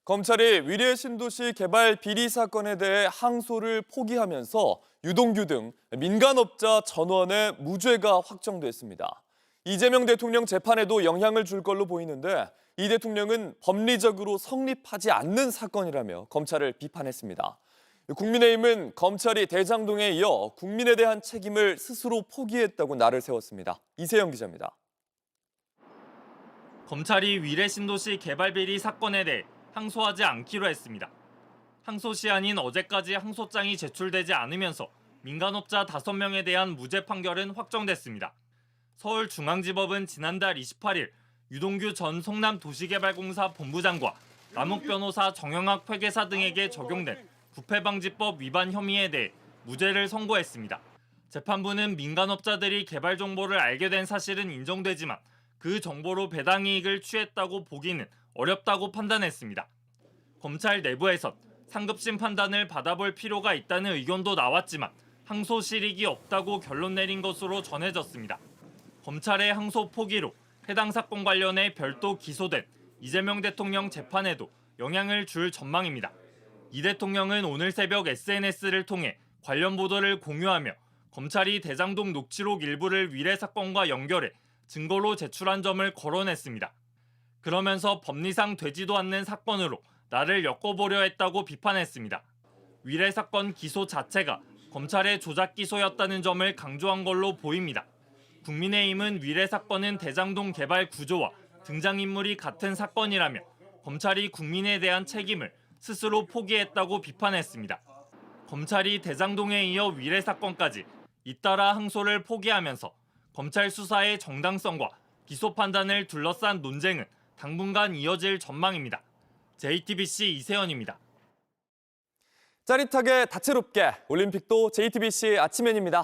검찰이 위례 신도시 개발 비리 사건에 대해 항소를 포기하면서 유동규 등 민간업자 전원의 무죄가 확정됐습니다. 이재명 대통령 재판에도 영향을 줄 걸로 보이는데 이 대통령은 법리적으로 성립하지 않는 사건이라며 검찰을 비판했습니다. 국민의힘은 검찰이 대장동에 이어 국민에 대한 책임을 스스로 포기했다고 날을 세웠습니다. 이세영 기자입니다. 검찰이 위례 신도시 개발 비리 사건에 대해 항소하지 않기로 했습니다. 항소 시한인 어제까지 항소장이 제출되지 않으면서 민간업자 5명에 대한 무죄 판결은 확정됐습니다. 서울중앙지법은 지난달 28일 유동규 전 성남도시개발공사 본부장과 남욱 변호사, 정영학 회계사 등에게 적용된 부패방지법 위반 혐의에 대해 무죄를 선고했습니다. 재판부는 민간업자들이 개발 정보를 알게 된 사실은 인정되지만 그 정보로 배당 이익을 취했다고 보기는 어렵다고 판단했습니다. 검찰 내부에선 상급심 판단을 받아볼 필요가 있다는 의견도 나왔지만 항소 실익이 없다고 결론 내린 것으로 전해졌습니다. 검찰의 항소 포기로 해당 사건 관련해 별도 기소된 이재명 대통령 재판에도 영향을 줄 전망입니다. 이 대통령은 오늘 새벽 SNS를 통해 관련 보도를 공유하며 검찰이 대장동 녹취록 일부를 위례 사건과 연결해 증거로 제출한 점을 거론했습니다. 그러면서 법리상 되지도 않는 사건으로 나를 엮어보려 했다고 비판했습니다. 위례 사건 기소 자체가 검찰의 조작 기소였다는 점을 강조한 걸로 보입니다. 국민의힘은 위례 사건은 대장동 개발 구조와 등장인물이 같은 사건이라며 검찰이 국민에 대한 책임을 스스로 포기했다고 비판했습니다. 검찰이 대장동에 이어 위례 사건까지 잇따라 항소를 포기하면서 검찰 수사의 정당성과 기소 판단을 둘러싼 논쟁은 당분간 이어질 전망입니다. JTBC 이세연입니다. 짜릿하게 다채롭게 올림픽도 JTBC 아침엔입니다.